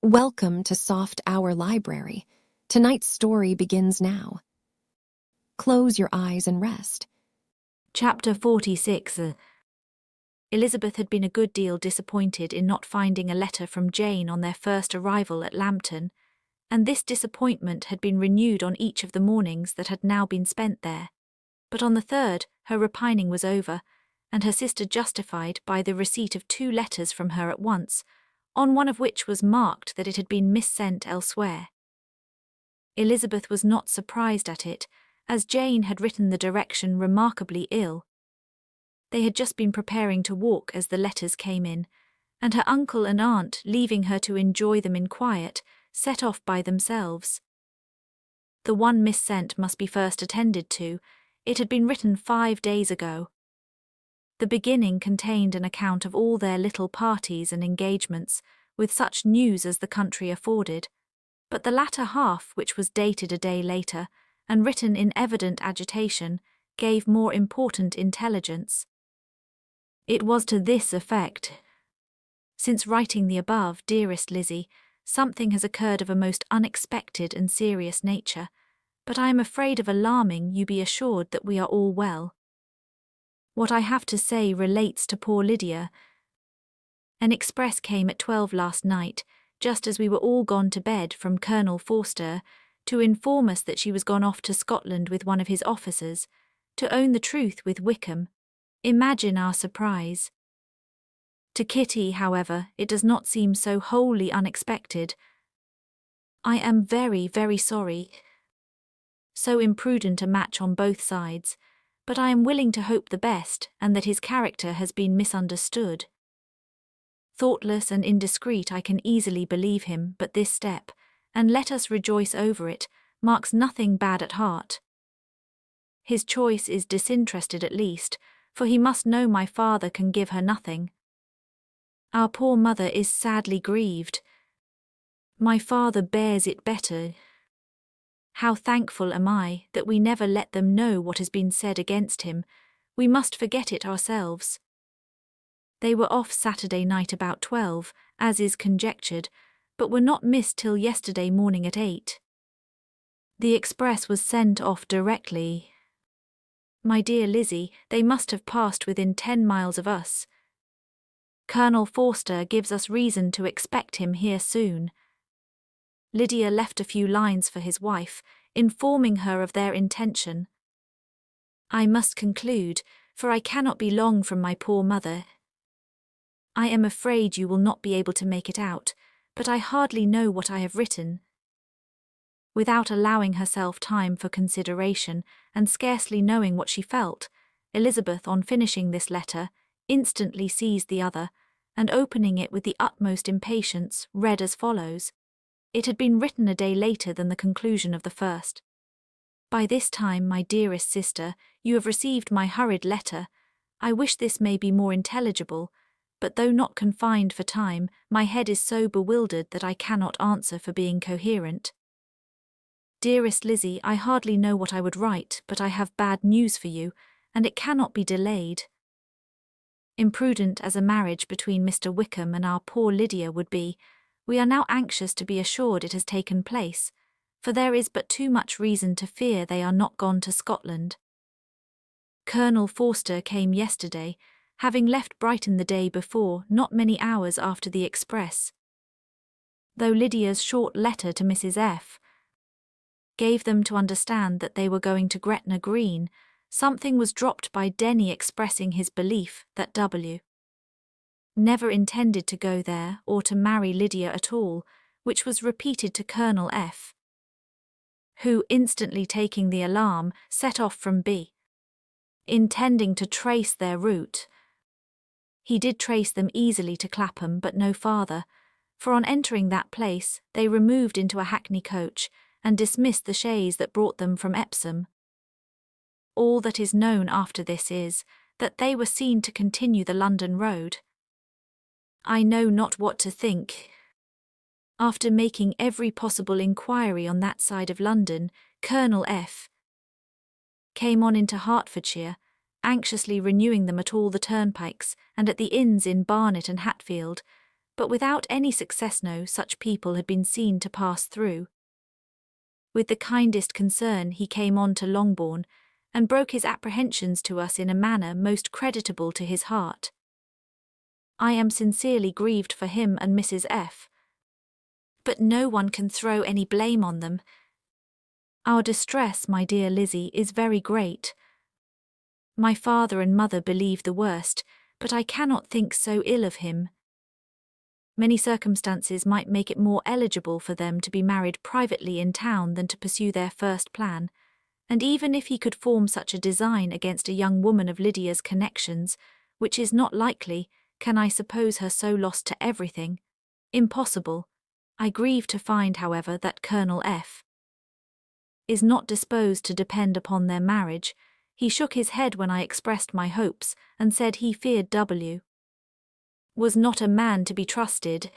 Welcome to Soft Hour Library. Tonight's story begins now. Close your eyes and rest. Chapter 46. Elizabeth had been a good deal disappointed in not finding a letter from Jane on their first arrival at Lambton, and this disappointment had been renewed on each of the mornings that had now been spent there. But on the third, her repining was over, and her sister justified by the receipt of 2 letters from her at once, on one of which was marked that it had been missent elsewhere. Elizabeth was not surprised at it, as Jane had written the direction remarkably ill. They had just been preparing to walk as the letters came in, and her uncle and aunt, leaving her to enjoy them in quiet, set off by themselves. The one missent must be first attended to. It had been written 5 days ago. The beginning contained an account of all their little parties and engagements, with such news as the country afforded, but the latter half, which was dated a day later, and written in evident agitation, gave more important intelligence. It was to this effect: "Since writing the above, dearest Lizzie, something has occurred of a most unexpected and serious nature, but I am afraid of alarming you. Be assured that we are all well. What I have to say relates to poor Lydia. An express came at 12 last night, just as we were all gone to bed, from Colonel Forster, to inform us that she was gone off to Scotland with one of his officers, to own the truth with Wickham. Imagine our surprise. To Kitty, however, it does not seem so wholly unexpected. I am very, very sorry. So imprudent a match on both sides, but I am willing to hope the best, and that his character has been misunderstood. Thoughtless and indiscreet, I can easily believe him, but this step, and let us rejoice over it, marks nothing bad at heart. His choice is disinterested at least, for he must know my father can give her nothing. Our poor mother is sadly grieved. My father bears it better. How thankful am I that we never let them know what has been said against him. We must forget it ourselves. They were off Saturday night about 12, as is conjectured, but were not missed till yesterday morning at 8. The express was sent off directly. My dear Lizzie, they must have passed within 10 miles of us. Colonel Forster gives us reason to expect him here soon. Lydia left a few lines for his wife, informing her of their intention. I must conclude, for I cannot be long from my poor mother. I am afraid you will not be able to make it out, but I hardly know what I have written. Without allowing herself time for consideration, and scarcely knowing what she felt, Elizabeth, on finishing this letter, instantly seized the other, and opening it with the utmost impatience, read as follows. It had been written a day later than the conclusion of the first. By this time, my dearest sister, you have received my hurried letter. I wish this may be more intelligible, but though not confined for time, my head is so bewildered that I cannot answer for being coherent. Dearest Lizzie, I hardly know what I would write, but I have bad news for you, and it cannot be delayed. Imprudent as a marriage between Mr. Wickham and our poor Lydia would be, we are now anxious to be assured it has taken place, for there is but too much reason to fear they are not gone to Scotland. Colonel Forster came yesterday, having left Brighton the day before, not many hours after the express. Though Lydia's short letter to Mrs. F. gave them to understand that they were going to Gretna Green, something was dropped by Denny expressing his belief that W. never intended to go there or to marry Lydia at all, which was repeated to Colonel F., who, instantly taking the alarm, set off from B., intending to trace their route. He did trace them easily to Clapham, but no farther, for on entering that place they removed into a hackney coach and dismissed the chaise that brought them from Epsom. All that is known after this is that they were seen to continue the London road. I know not what to think. After making every possible inquiry on that side of London, Colonel F. came on into Hertfordshire, anxiously renewing them at all the turnpikes and at the inns in Barnet and Hatfield, but without any success no such people had been seen to pass through. With the kindest concern he came on to Longbourn, and broke his apprehensions to us in a manner most creditable to his heart. I am sincerely grieved for him and Mrs. F. But no one can throw any blame on them. Our distress, my dear Lizzie, is very great. My father and mother believe the worst, but I cannot think so ill of him. Many circumstances might make it more eligible for them to be married privately in town than to pursue their first plan, and even if he could form such a design against a young woman of Lydia's connections, which is not likely, can I suppose her so lost to everything? Impossible. I grieve to find, however, that Colonel F. is not disposed to depend upon their marriage. He shook his head when I expressed my hopes, and said he feared W. was not a man to be trusted.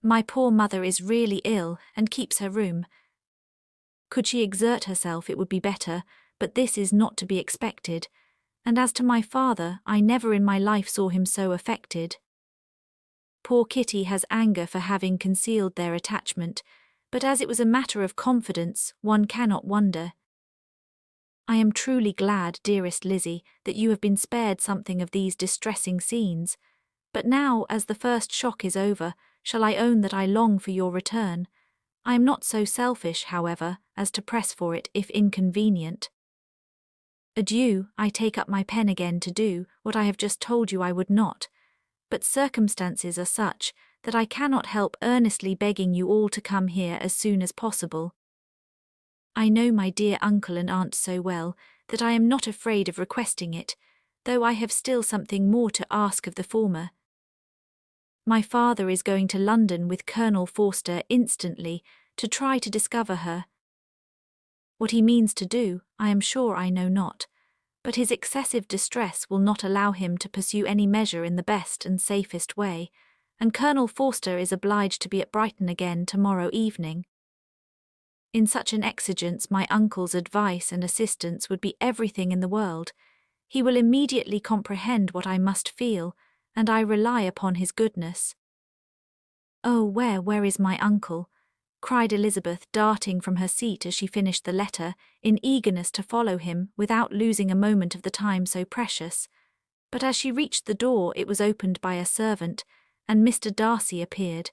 My poor mother is really ill, and keeps her room. Could she exert herself it would be better, but this is not to be expected, and as to my father, I never in my life saw him so affected. Poor Kitty has anger for having concealed their attachment, but as it was a matter of confidence, one cannot wonder. I am truly glad, dearest Lizzie, that you have been spared something of these distressing scenes, but now, as the first shock is over, shall I own that I long for your return? I am not so selfish, however, as to press for it if inconvenient. Adieu, I take up my pen again to do what I have just told you I would not, but circumstances are such that I cannot help earnestly begging you all to come here as soon as possible. I know my dear uncle and aunt so well that I am not afraid of requesting it, though I have still something more to ask of the former. My father is going to London with Colonel Forster instantly to try to discover her. What he means to do, I am sure I know not, but his excessive distress will not allow him to pursue any measure in the best and safest way, and Colonel Forster is obliged to be at Brighton again tomorrow evening. In such an exigence my uncle's advice and assistance would be everything in the world. He will immediately comprehend what I must feel, and I rely upon his goodness. Oh, where is my uncle? Cried Elizabeth, darting from her seat as she finished the letter, in eagerness to follow him without losing a moment of the time so precious. But as she reached the door it was opened by a servant, and Mr. Darcy appeared.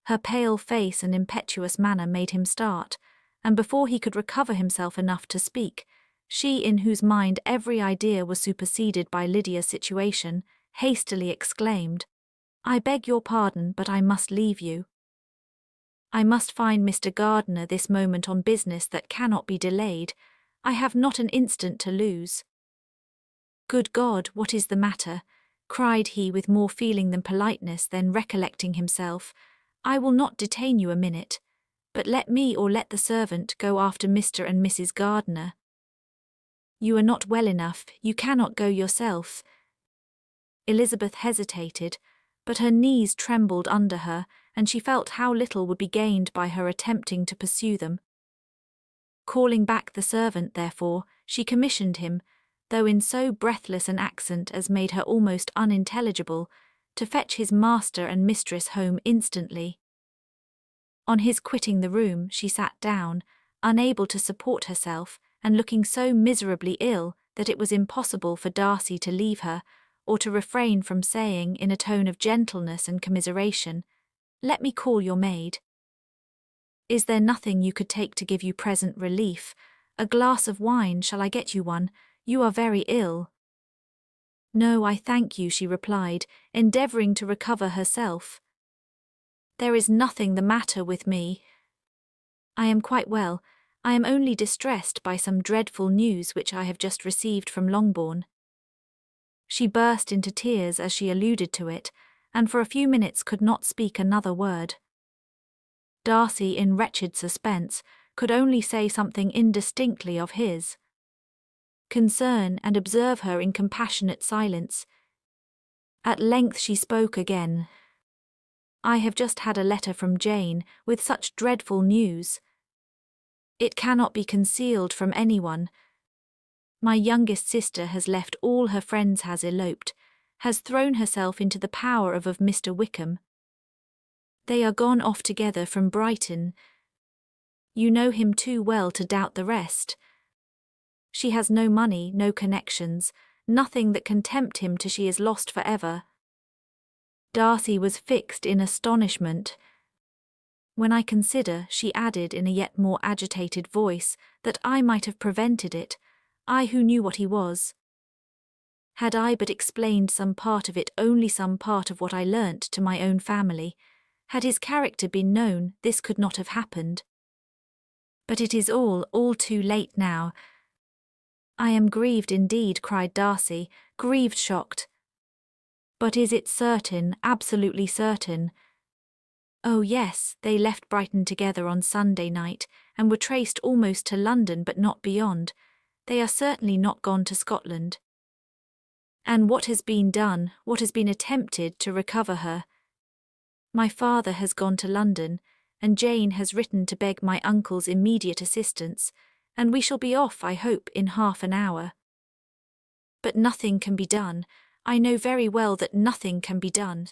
Her pale face and impetuous manner made him start, and before he could recover himself enough to speak, she, in whose mind every idea was superseded by Lydia's situation, hastily exclaimed, "I beg your pardon, but I must leave you. I must find Mr. Gardiner this moment on business that cannot be delayed. I have not an instant to lose." "Good God, what is the matter?" cried he with more feeling than politeness, then recollecting himself. "I will not detain you a minute, but let me or let the servant go after Mr. and Mrs. Gardiner." "You are not well enough, you cannot go yourself." Elizabeth hesitated, but her knees trembled under her, and she felt how little would be gained by her attempting to pursue them. Calling back the servant, therefore, she commissioned him, though in so breathless an accent as made her almost unintelligible, to fetch his master and mistress home instantly. On his quitting the room, she sat down, unable to support herself, and looking so miserably ill that it was impossible for Darcy to leave her, or to refrain from saying, in a tone of gentleness and commiseration, "Let me call your maid." "Is there nothing you could take to give you present relief? A glass of wine, shall I get you one? You are very ill." "No, I thank you," she replied, endeavouring to recover herself. "There is nothing the matter with me. I am quite well. I am only distressed by some dreadful news which I have just received from Longbourn." She burst into tears as she alluded to it, and for a few minutes could not speak another word. Darcy, in wretched suspense, could only say something indistinctly of his concern and observe her in compassionate silence. At length she spoke again. "I have just had a letter from Jane, with such dreadful news. It cannot be concealed from anyone. My youngest sister has left all her friends, has eloped, has thrown herself into the power of Mr. Wickham. They are gone off together from Brighton. You know him too well to doubt the rest. She has no money, no connections, nothing that can tempt him till she is lost for ever. Darcy was fixed in astonishment. When I consider, she added in a yet more agitated voice, that I might have prevented it, I who knew what he was. Had I but explained some part of it, only some part of what I learnt, to my own family, had his character been known, this could not have happened. But it is all too late now. I am grieved indeed, cried Darcy, grieved, shocked. But is it certain, absolutely certain? Oh yes, they left Brighton together on Sunday night, and were traced almost to London but not beyond. They are certainly not gone to Scotland. And what has been done, what has been attempted to recover her? My father has gone to London, and Jane has written to beg my uncle's immediate assistance, and we shall be off, I hope, in half an hour. But nothing can be done. I know very well that nothing can be done.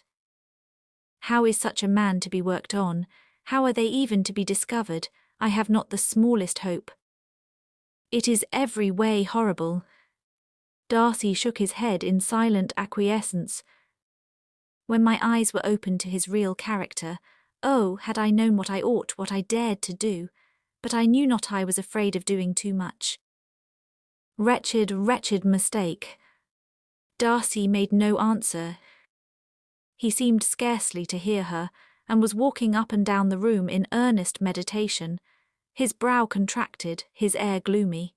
How is such a man to be worked on? How are they even to be discovered? I have not the smallest hope. It is every way horrible. Darcy shook his head in silent acquiescence. When my eyes were opened to his real character, oh, had I known what I ought, what I dared to do, but I knew not, I was afraid of doing too much. Wretched, wretched mistake. Darcy made no answer. He seemed scarcely to hear her, and was walking up and down the room in earnest meditation, his brow contracted, his air gloomy.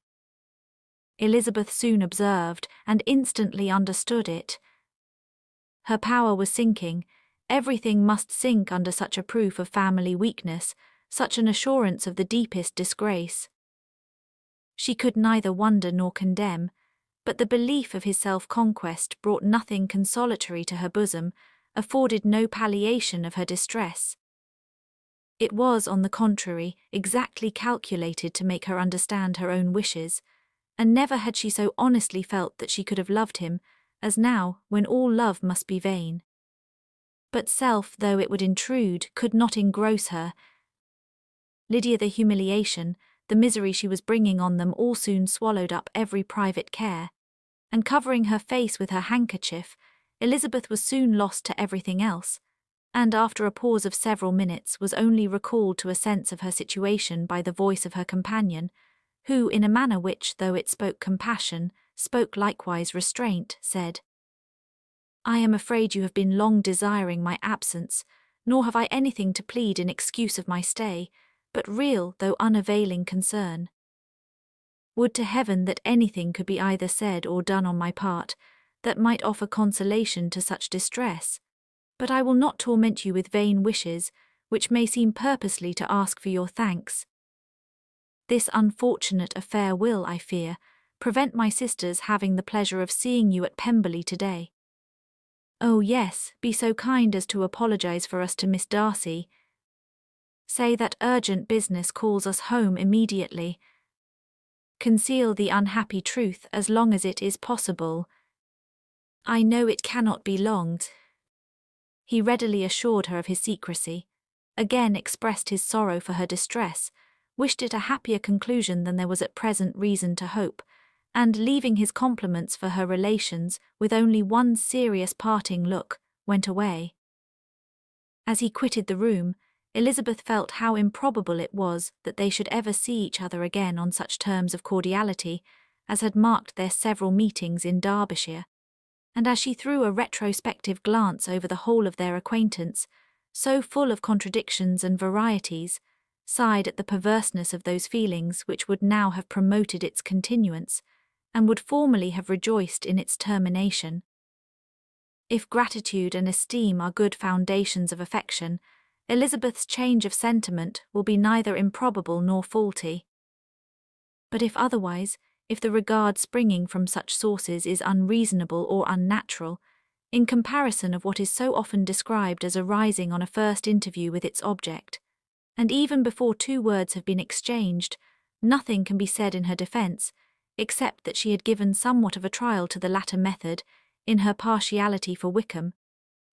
Elizabeth soon observed, and instantly understood it. Her power was sinking. Everything must sink under such a proof of family weakness, such an assurance of the deepest disgrace. She could neither wonder nor condemn, but the belief of his self-conquest brought nothing consolatory to her bosom, afforded no palliation of her distress. It was, on the contrary, exactly calculated to make her understand her own wishes, and never had she so honestly felt that she could have loved him, as now, when all love must be vain. But self, though it would intrude, could not engross her. Lydia, the humiliation, the misery she was bringing on them all soon swallowed up every private care, and covering her face with her handkerchief, Elizabeth was soon lost to everything else, and after a pause of several minutes was only recalled to a sense of her situation by the voice of her companion, who, in a manner which, though it spoke compassion, spoke likewise restraint, said, I am afraid you have been long desiring my absence, nor have I anything to plead in excuse of my stay, but real though unavailing concern. Would to heaven that anything could be either said or done on my part, that might offer consolation to such distress, but I will not torment you with vain wishes, which may seem purposely to ask for your thanks. This unfortunate affair will, I fear, prevent my sisters having the pleasure of seeing you at Pemberley today. Oh yes, be so kind as to apologize for us to Miss Darcy. Say that urgent business calls us home immediately. Conceal the unhappy truth as long as it is possible. I know it cannot be long. He readily assured her of his secrecy, again expressed his sorrow for her distress, wished it a happier conclusion than there was at present reason to hope, and, leaving his compliments for her relations with only one serious parting look, went away. As he quitted the room, Elizabeth felt how improbable it was that they should ever see each other again on such terms of cordiality as had marked their several meetings in Derbyshire, and as she threw a retrospective glance over the whole of their acquaintance, so full of contradictions and varieties, sighed at the perverseness of those feelings which would now have promoted its continuance, and would formerly have rejoiced in its termination. If gratitude and esteem are good foundations of affection, Elizabeth's change of sentiment will be neither improbable nor faulty. But if otherwise, if the regard springing from such sources is unreasonable or unnatural, in comparison of what is so often described as arising on a first interview with its object, and even before two words have been exchanged, nothing can be said in her defence, except that she had given somewhat of a trial to the latter method, in her partiality for Wickham,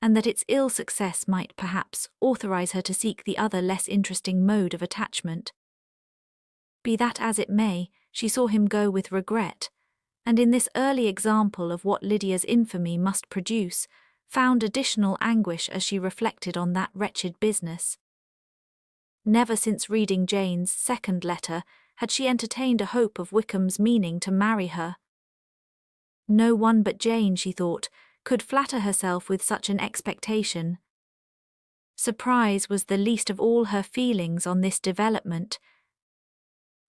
and that its ill success might perhaps authorize her to seek the other less interesting mode of attachment. Be that as it may, she saw him go with regret, and in this early example of what Lydia's infamy must produce, found additional anguish as she reflected on that wretched business. Never since reading Jane's second letter had she entertained a hope of Wickham's meaning to marry her. No one but Jane, she thought, could flatter herself with such an expectation. Surprise was the least of all her feelings on this development.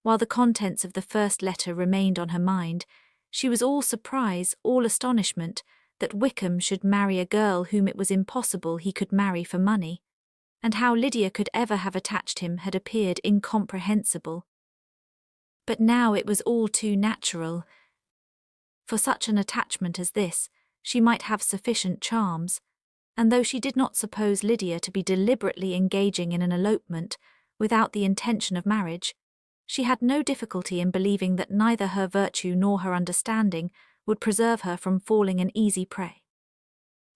While the contents of the first letter remained on her mind, she was all surprise, all astonishment, that Wickham should marry a girl whom it was impossible he could marry for money, and how Lydia could ever have attached him had appeared incomprehensible. But now it was all too natural. For such an attachment as this, she might have sufficient charms, and though she did not suppose Lydia to be deliberately engaging in an elopement without the intention of marriage, she had no difficulty in believing that neither her virtue nor her understanding would preserve her from falling an easy prey.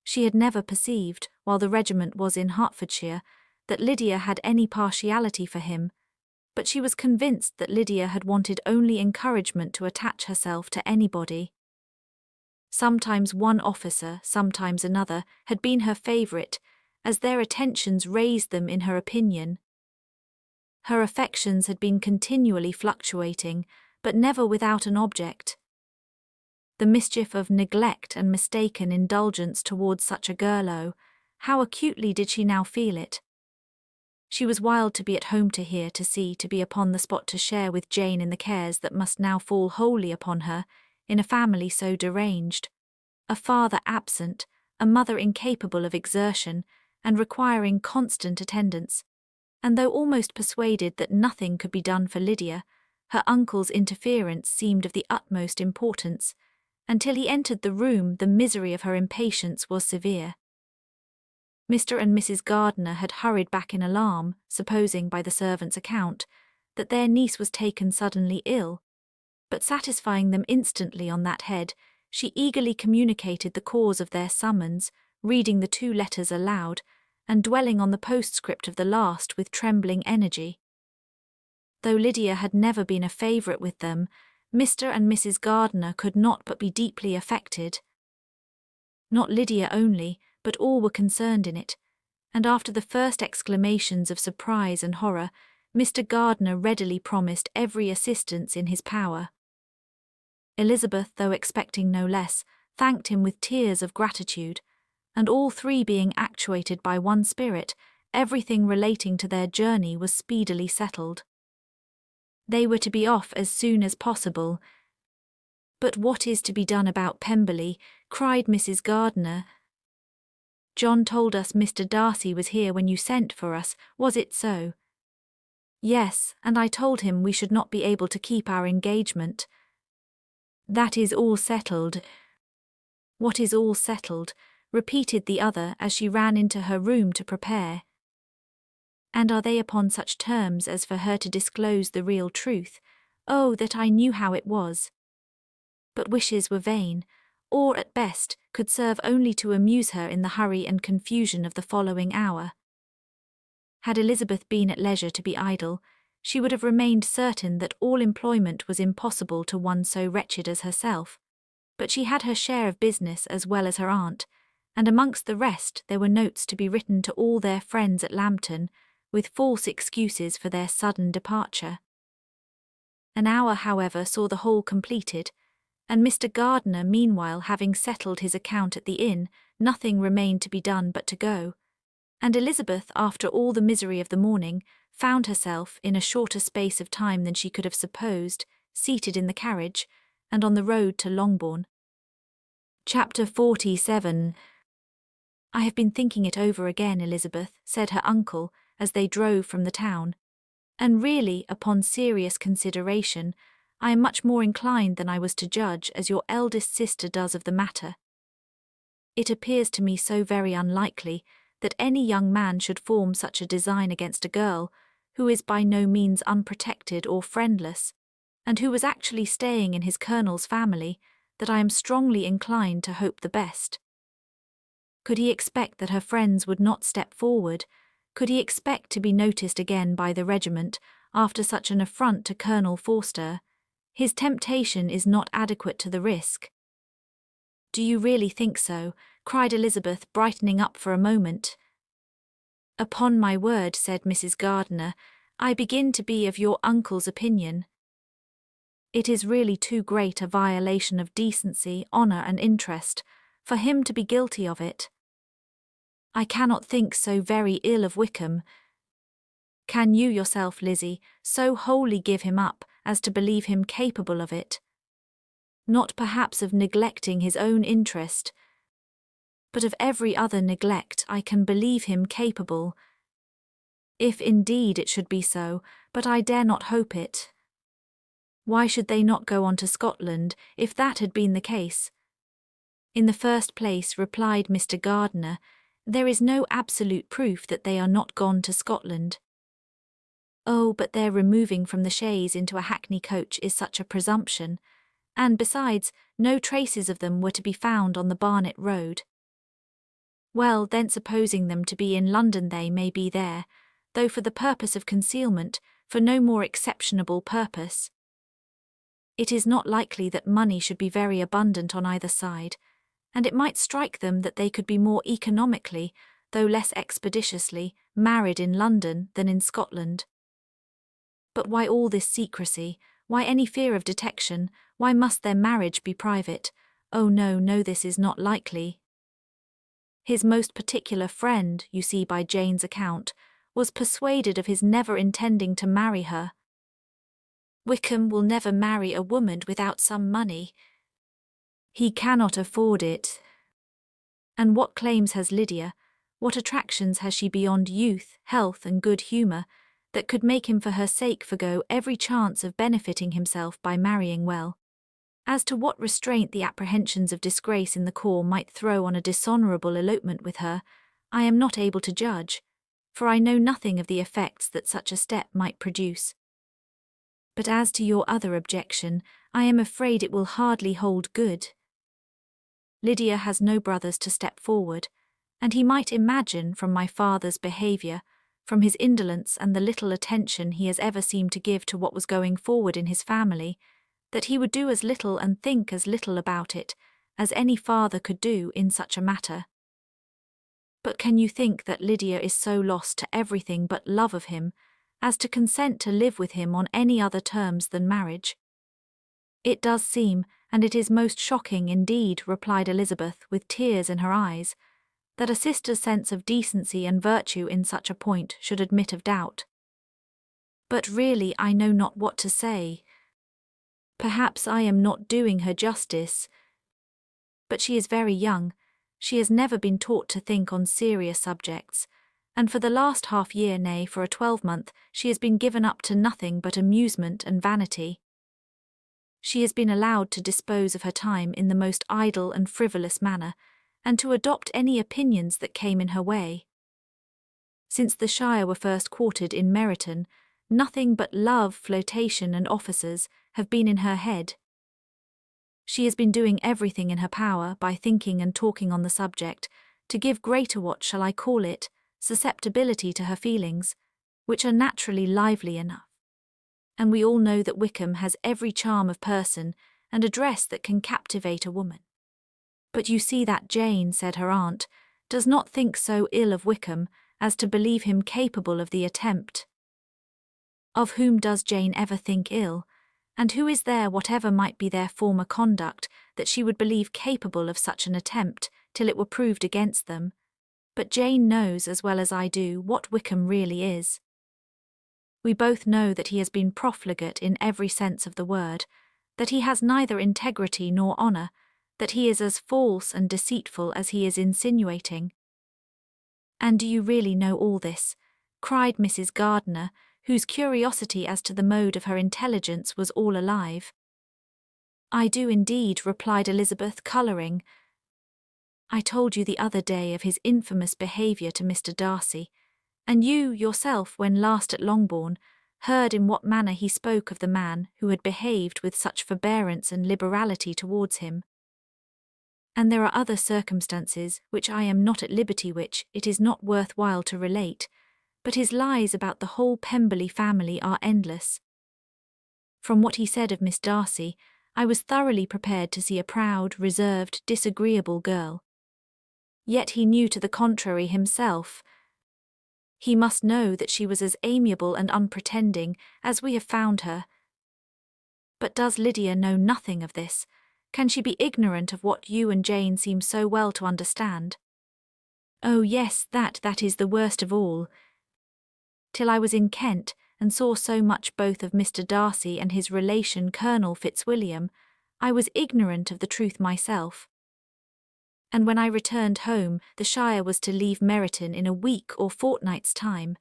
She had never perceived, while the regiment was in Hertfordshire, that Lydia had any partiality for him, but she was convinced that Lydia had wanted only encouragement to attach herself to anybody. Sometimes one officer, sometimes another, had been her favourite, as their attentions raised them in her opinion. Her affections had been continually fluctuating, but never without an object. The mischief of neglect and mistaken indulgence towards such a girl, oh, how acutely did she now feel it! She was wild to be at home, to hear, to see, to be upon the spot, to share with Jane in the cares that must now fall wholly upon her, in a family so deranged. A father absent, a mother incapable of exertion, and requiring constant attendance. And though almost persuaded that nothing could be done for Lydia, her uncle's interference seemed of the utmost importance. Until he entered the room, the misery of her impatience was severe. Mr. and Mrs. Gardiner had hurried back in alarm, supposing by the servant's account that their niece was taken suddenly ill, but satisfying them instantly on that head, she eagerly communicated the cause of their summons, reading the 2 letters aloud, and dwelling on the postscript of the last with trembling energy. Though Lydia had never been a favourite with them, Mr. and Mrs. Gardiner could not but be deeply affected. Not Lydia only, but all were concerned in it, and after the first exclamations of surprise and horror, Mr. Gardiner readily promised every assistance in his power. Elizabeth, though expecting no less, thanked him with tears of gratitude, and all 3 being actuated by one spirit, everything relating to their journey was speedily settled. They were to be off as soon as possible. "But what is to be done about Pemberley?" cried Mrs. Gardiner. "John told us Mr. Darcy was here when you sent for us, was it so?" "Yes, and I told him we should not be able to keep our engagement." "That is all settled." "What is all settled?" repeated the other as she ran into her room to prepare. "And are they upon such terms as for her to disclose the real truth? Oh, that I knew how it was!" But wishes were vain, or, at best, could serve only to amuse her in the hurry and confusion of the following hour. Had Elizabeth been at leisure to be idle, she would have remained certain that all employment was impossible to one so wretched as herself, but she had her share of business as well as her aunt, and amongst the rest there were notes to be written to all their friends at Lambton, with false excuses for their sudden departure. An hour, however, saw the whole completed, and Mr. Gardiner meanwhile having settled his account at the inn, nothing remained to be done but to go, and Elizabeth, after all the misery of the morning, found herself, in a shorter space of time than she could have supposed, seated in the carriage, and on the road to Longbourn. Chapter 47. "I have been thinking it over again, Elizabeth," said her uncle, as they drove from the town, "and really, upon serious consideration, I am much more inclined than I was to judge as your eldest sister does of the matter. It appears to me so very unlikely that any young man should form such a design against a girl who is by no means unprotected or friendless, and who was actually staying in his colonel's family, that I am strongly inclined to hope the best. Could he expect that her friends would not step forward? Could he expect to be noticed again by the regiment after such an affront to Colonel Forster? His temptation is not adequate to the risk. Do you really think so? Cried Elizabeth, brightening up for a moment. Upon my word, said Mrs. Gardiner, I begin to be of your uncle's opinion. It is really too great a violation of decency, honour, and interest for him to be guilty of it. I cannot think so very ill of Wickham. Can you yourself, Lizzie, so wholly give him up as to believe him capable of it? Not perhaps of neglecting his own interest, but of every other neglect I can believe him capable. If indeed it should be so, but I dare not hope it. Why should they not go on to Scotland, if that had been the case? In the first place, replied Mr. Gardiner, there is no absolute proof that they are not gone to Scotland. Oh, but their removing from the chaise into a hackney coach is such a presumption, and besides, no traces of them were to be found on the Barnet road. Well, then, supposing them to be in London, they may be there, though for the purpose of concealment, for no more exceptionable purpose. It is not likely that money should be very abundant on either side, and it might strike them that they could be more economically, though less expeditiously, married in London than in Scotland. But why all this secrecy? Why any fear of detection? Why must their marriage be private? Oh no, no, this is not likely. His most particular friend, you see by Jane's account, was persuaded of his never intending to marry her. Wickham will never marry a woman without some money. He cannot afford it. And what claims has Lydia, what attractions has she beyond youth, health, and good humour, that could make him for her sake forgo every chance of benefiting himself by marrying well? As to what restraint the apprehensions of disgrace in the corps might throw on a dishonourable elopement with her, I am not able to judge, for I know nothing of the effects that such a step might produce. But as to your other objection, I am afraid it will hardly hold good. Lydia has no brothers to step forward, and he might imagine from my father's behaviour, from his indolence and the little attention he has ever seemed to give to what was going forward in his family, that he would do as little and think as little about it as any father could do in such a matter. But can you think that Lydia is so lost to everything but love of him as to consent to live with him on any other terms than marriage? It does seem, and it is most shocking indeed, replied Elizabeth with tears in her eyes, that a sister's sense of decency and virtue in such a point should admit of doubt. But really I know not what to say. Perhaps I am not doing her justice. But she is very young, she has never been taught to think on serious subjects, and for the last half-year, nay, for a 12-month, she has been given up to nothing but amusement and vanity. She has been allowed to dispose of her time in the most idle and frivolous manner, and to adopt any opinions that came in her way. Since the Shire were first quartered in Meryton, nothing but love, flirtation, and officers have been in her head. She has been doing everything in her power, by thinking and talking on the subject, to give greater, what shall I call it, susceptibility to her feelings, which are naturally lively enough. And we all know that Wickham has every charm of person and address that can captivate a woman. But you see that Jane, said her aunt, does not think so ill of Wickham as to believe him capable of the attempt. Of whom does Jane ever think ill? And who is there, whatever might be their former conduct, that she would believe capable of such an attempt till it were proved against them? But Jane knows as well as I do what Wickham really is. We both know that he has been profligate in every sense of the word, that he has neither integrity nor honour, that he is as false and deceitful as he is insinuating. And do you really know all this? Cried Mrs. Gardiner, whose curiosity as to the mode of her intelligence was all alive. I do indeed, replied Elizabeth, colouring. I told you the other day of his infamous behaviour to Mr. Darcy, and you, yourself, when last at Longbourn, heard in what manner he spoke of the man who had behaved with such forbearance and liberality towards him. And there are other circumstances which I am not at liberty, which it is not worth while to relate, but his lies about the whole Pemberley family are endless. From what he said of Miss Darcy, I was thoroughly prepared to see a proud, reserved, disagreeable girl. Yet he knew to the contrary himself. He must know that she was as amiable and unpretending as we have found her. But does Lydia know nothing of this? Can she be ignorant of what you and Jane seem so well to understand? Oh yes, that is the worst of all. Till I was in Kent, and saw so much both of Mr. Darcy and his relation Colonel Fitzwilliam, I was ignorant of the truth myself. And when I returned home, the Shire was to leave Meryton in a week or fortnight's time.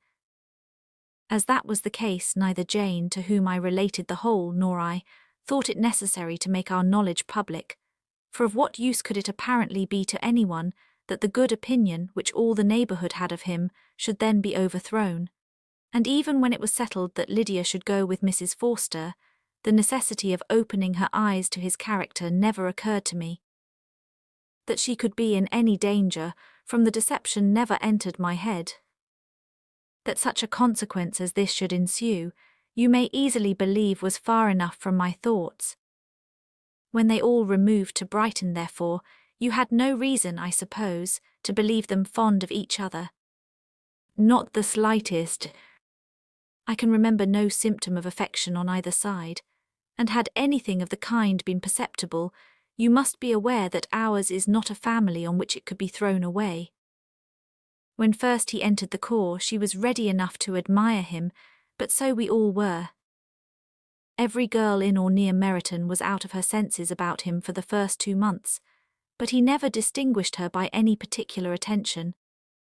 As that was the case, neither Jane, to whom I related the whole, nor I, thought it necessary to make our knowledge public, for of what use could it apparently be to anyone that the good opinion which all the neighbourhood had of him should then be overthrown? And even when it was settled that Lydia should go with Mrs. Forster, the necessity of opening her eyes to his character never occurred to me. That she could be in any danger from the deception never entered my head. That such a consequence as this should ensue, you may easily believe was far enough from my thoughts. When they all removed to Brighton, therefore, you had no reason, I suppose, to believe them fond of each other. Not the slightest. I can remember no symptom of affection on either side, and had anything of the kind been perceptible, you must be aware that ours is not a family on which it could be thrown away. When first he entered the corps, she was ready enough to admire him, but so we all were. Every girl in or near Meryton was out of her senses about him for the first 2 months, but he never distinguished her by any particular attention,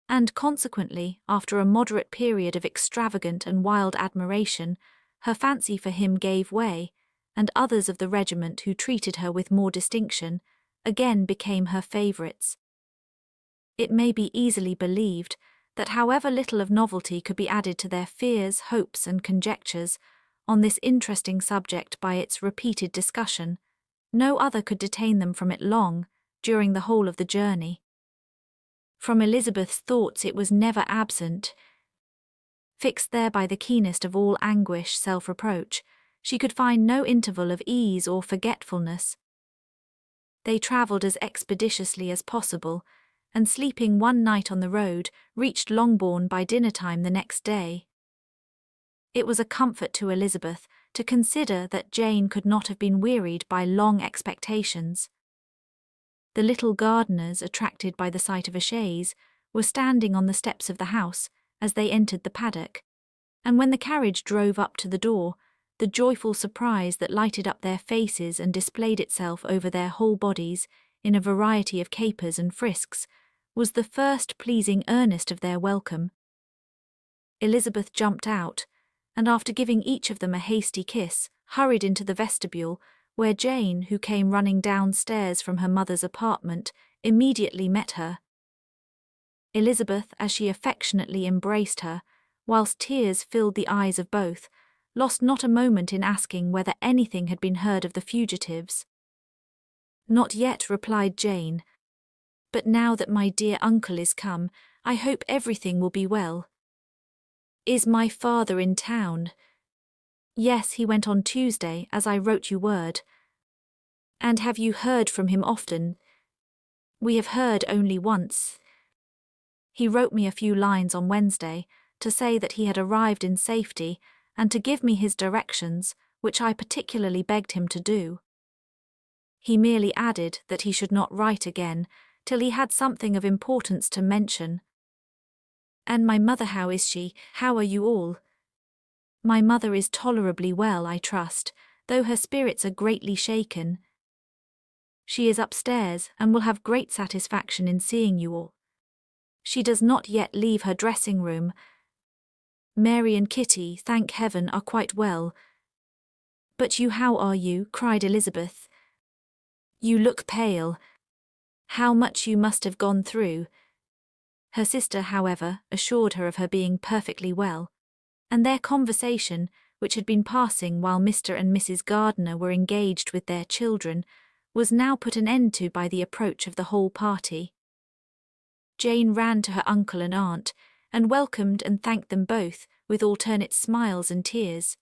and consequently, after a moderate period of extravagant and wild admiration, her fancy for him gave way, and others of the regiment who treated her with more distinction again became her favourites. It may be easily believed that however little of novelty could be added to their fears, hopes, and conjectures on this interesting subject by its repeated discussion, no other could detain them from it long during the whole of the journey. From Elizabeth's thoughts it was never absent. Fixed there by the keenest of all anguish, self-reproach, she could find no interval of ease or forgetfulness. They travelled as expeditiously as possible, and sleeping one night on the road, reached Longbourn by dinner-time the next day. It was a comfort to Elizabeth to consider that Jane could not have been wearied by long expectations. The little gardeners, attracted by the sight of a chaise, were standing on the steps of the house as they entered the paddock, and when the carriage drove up to the door, the joyful surprise that lighted up their faces and displayed itself over their whole bodies in a variety of capers and frisks was the first pleasing earnest of their welcome. Elizabeth jumped out, and after giving each of them a hasty kiss, hurried into the vestibule, where Jane, who came running downstairs from her mother's apartment, immediately met her. Elizabeth, as she affectionately embraced her, whilst tears filled the eyes of both, lost not a moment in asking whether anything had been heard of the fugitives. "Not yet," replied Jane, "but now that my dear uncle is come, I hope everything will be well." "Is my father in town?" "Yes, he went on Tuesday, as I wrote you word." "And have you heard from him often?" "We have heard only once. He wrote me a few lines on Wednesday, to say that he had arrived in safety, and to give me his directions, which I particularly begged him to do. He merely added that he should not write again, till he had something of importance to mention." "And my mother, how is she? How are you all?" "My mother is tolerably well, I trust, though her spirits are greatly shaken. She is upstairs, and will have great satisfaction in seeing you all. She does not yet leave her dressing-room. Mary and Kitty, thank heaven, are quite well." "But you, how are you?" cried Elizabeth. "You look pale. How much you must have gone through." Her sister, however, assured her of her being perfectly well, and their conversation, which had been passing while Mr. and Mrs. Gardiner were engaged with their children, was now put an end to by the approach of the whole party. Jane ran to her uncle and aunt, and welcomed and thanked them both, with alternate smiles and tears.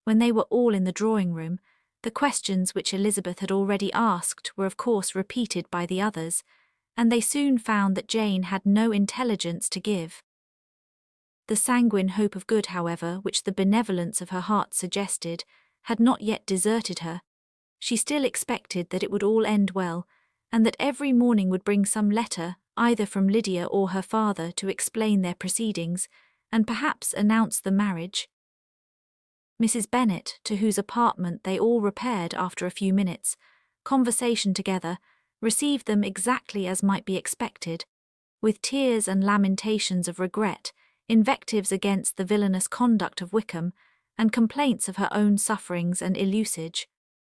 When they were all in the drawing-room, the questions which Elizabeth had already asked were of course repeated by the others, and they soon found that Jane had no intelligence to give. The sanguine hope of good, however, which the benevolence of her heart suggested, had not yet deserted her. She still expected that it would all end well, and that every morning would bring some letter, either from Lydia or her father, to explain their proceedings, and perhaps announce the marriage. Mrs. Bennet, to whose apartment they all repaired after a few minutes' conversation together, received them exactly as might be expected, with tears and lamentations of regret, invectives against the villainous conduct of Wickham, and complaints of her own sufferings and ill usage,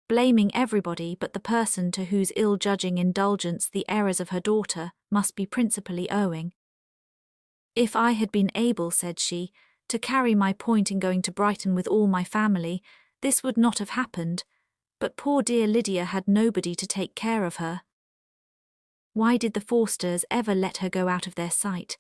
blaming everybody but the person to whose ill-judging indulgence the errors of her daughter must be principally owing. "If I had been able," said she, "to carry my point in going to Brighton with all my family, this would not have happened, but poor dear Lydia had nobody to take care of her. Why did the Forsters ever let her go out of their sight?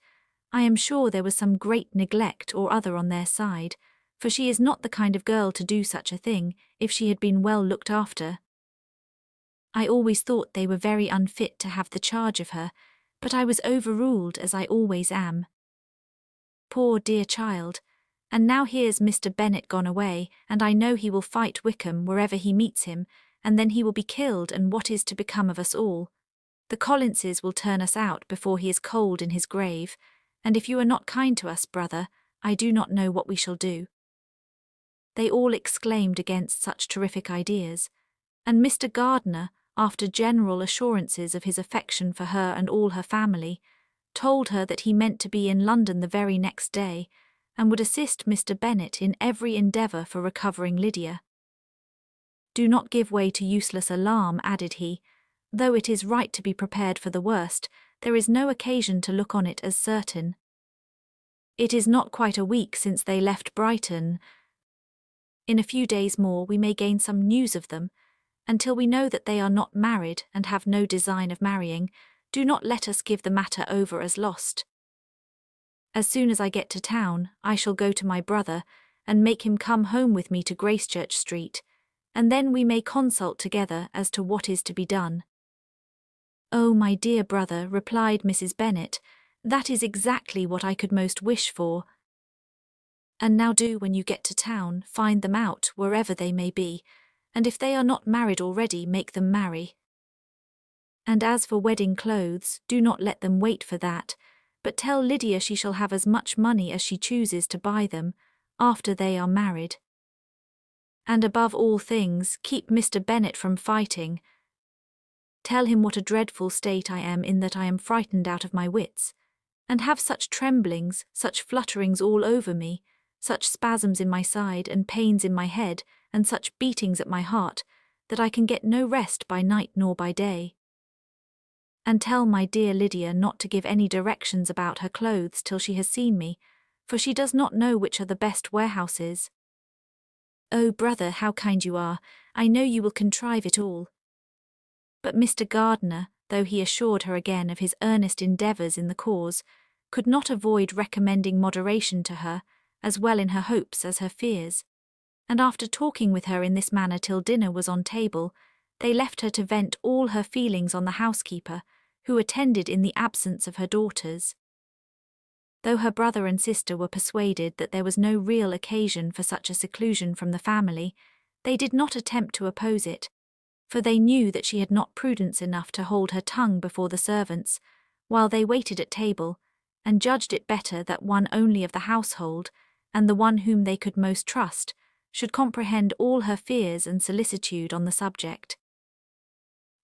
I am sure there was some great neglect or other on their side, for she is not the kind of girl to do such a thing if she had been well looked after. I always thought they were very unfit to have the charge of her, but I was overruled, as I always am. Poor dear child, and now here's Mr. Bennet gone away, and I know he will fight Wickham wherever he meets him, and then he will be killed, and what is to become of us all? The Collinses will turn us out before he is cold in his grave, and if you are not kind to us, brother, I do not know what we shall do." They all exclaimed against such terrific ideas, and Mr. Gardiner, after general assurances of his affection for her and all her family, told her that he meant to be in London the very next day, and would assist Mr. Bennet in every endeavour for recovering Lydia. "Do not give way to useless alarm," added he. "Though it is right to be prepared for the worst, there is no occasion to look on it as certain. It is not quite a week since they left Brighton. In a few days more we may gain some news of them. Until we know that they are not married and have no design of marrying, do not let us give the matter over as lost. As soon as I get to town, I shall go to my brother, and make him come home with me to Gracechurch Street, and then we may consult together as to what is to be done." "Oh, my dear brother," replied Mrs. Bennet, "that is exactly what I could most wish for. And now do, when you get to town, find them out, wherever they may be, and if they are not married already, make them marry. And as for wedding clothes, do not let them wait for that, but tell Lydia she shall have as much money as she chooses to buy them, after they are married. And above all things, keep Mr. Bennet from fighting. Tell him what a dreadful state I am in, that I am frightened out of my wits, and have such tremblings, such flutterings all over me, such spasms in my side, and pains in my head, and such beatings at my heart, that I can get no rest by night nor by day. And tell my dear Lydia not to give any directions about her clothes till she has seen me, for she does not know which are the best warehouses. Oh, brother, how kind you are! I know you will contrive it all." But Mr. Gardiner, though he assured her again of his earnest endeavours in the cause, could not avoid recommending moderation to her, as well in her hopes as her fears, and after talking with her in this manner till dinner was on table, they left her to vent all her feelings on the housekeeper, who attended in the absence of her daughters. Though her brother and sister were persuaded that there was no real occasion for such a seclusion from the family, they did not attempt to oppose it, for they knew that she had not prudence enough to hold her tongue before the servants, while they waited at table, and judged it better that one only of the household, and the one whom they could most trust, should comprehend all her fears and solicitude on the subject.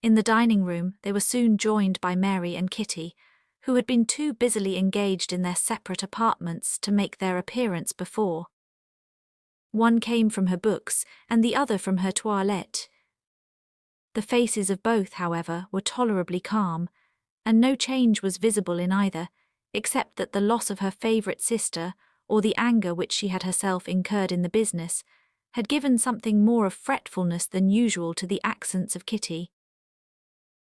In the dining-room they were soon joined by Mary and Kitty, who had been too busily engaged in their separate apartments to make their appearance before. One came from her books, and the other from her toilette. The faces of both, however, were tolerably calm, and no change was visible in either, except that the loss of her favourite sister, or the anger which she had herself incurred in the business, had given something more of fretfulness than usual to the accents of Kitty.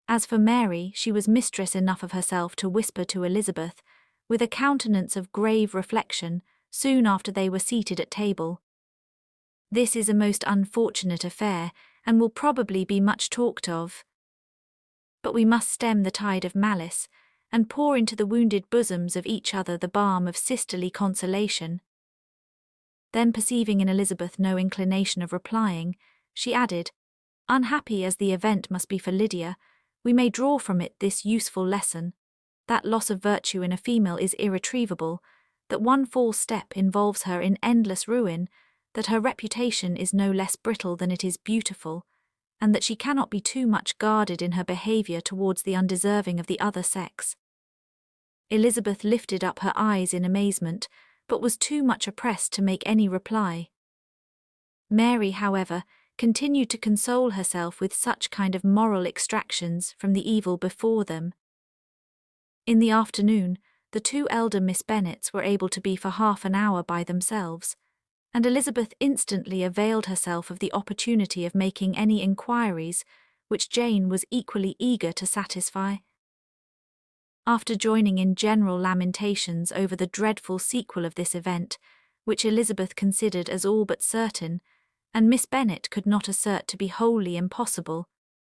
As for Mary, she was mistress enough of herself to whisper to Elizabeth, with a countenance of grave reflection, soon after they were seated at table, "This is a most unfortunate affair, and will probably be much talked of. But we must stem the tide of malice, and pour into the wounded bosoms of each other the balm of sisterly consolation." Then, perceiving in Elizabeth no inclination of replying, she added, "Unhappy as the event must be for Lydia, we may draw from it this useful lesson, that loss of virtue in a female is irretrievable, that one false step involves her in endless ruin, that her reputation is no less brittle than it is beautiful, and that she cannot be too much guarded in her behaviour towards the undeserving of the other sex." Elizabeth lifted up her eyes in amazement, but was too much oppressed to make any reply. Mary, however, continued to console herself with such kind of moral extractions from the evil before them. In the afternoon, the two elder Miss Bennets were able to be for half an hour by themselves, and Elizabeth instantly availed herself of the opportunity of making any inquiries which Jane was equally eager to satisfy. After joining in general lamentations over the dreadful sequel of this event, which Elizabeth considered as all but certain, and Miss Bennet could not assert to be wholly impossible,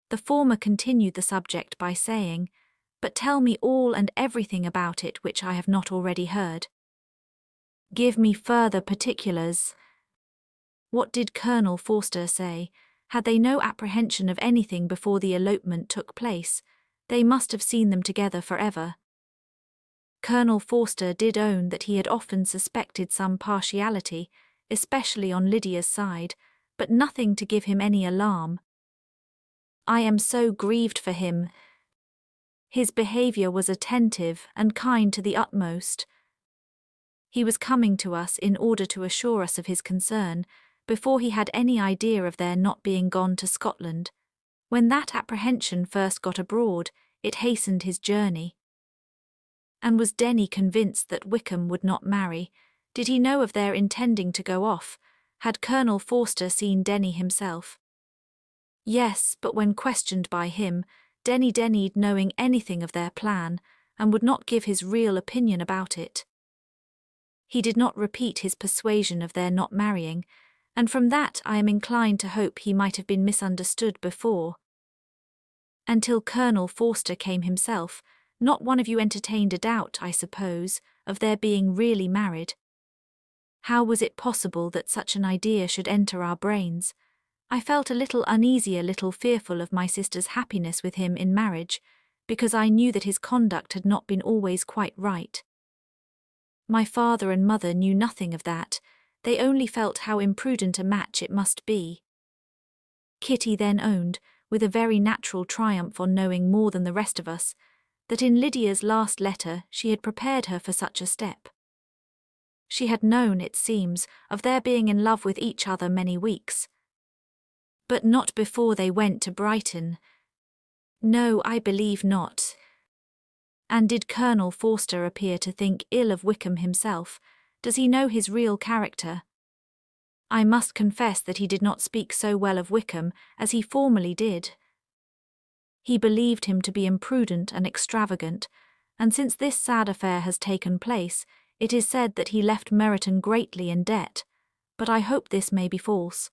the former continued the subject by saying, "But tell me all and everything about it which I have not already heard. Give me further particulars. What did Colonel Forster say? Had they no apprehension of anything before the elopement took place? They must have seen them together forever." Colonel Forster did own that he had often suspected some partiality, especially on Lydia's side, but nothing to give him any alarm. "I am so grieved for him. His behaviour was attentive and kind to the utmost. He was coming to us in order to assure us of his concern, before he had any idea of their not being gone to Scotland. When that apprehension first got abroad, it hastened his journey." And was Denny convinced that Wickham would not marry? Did he know of their intending to go off? Had Colonel Forster seen Denny himself? Yes, but when questioned by him, Denny denied knowing anything of their plan, and would not give his real opinion about it. He did not repeat his persuasion of their not marrying, and from that I am inclined to hope he might have been misunderstood before. Until Colonel Forster came himself, not one of you entertained a doubt, I suppose, of their being really married. How was it possible that such an idea should enter our brains? I felt a little uneasy, a little fearful of my sister's happiness with him in marriage, because I knew that his conduct had not been always quite right. My father and mother knew nothing of that. They only felt how imprudent a match it must be. Kitty then owned, with a very natural triumph on knowing more than the rest of us, that in Lydia's last letter she had prepared her for such a step. She had known, it seems, of their being in love with each other many weeks. But not before they went to Brighton. No, I believe not. And did Colonel Forster appear to think ill of Wickham himself? Does he know his real character? I must confess that he did not speak so well of Wickham as he formerly did. He believed him to be imprudent and extravagant, and since this sad affair has taken place, it is said that he left Meryton greatly in debt, but I hope this may be false.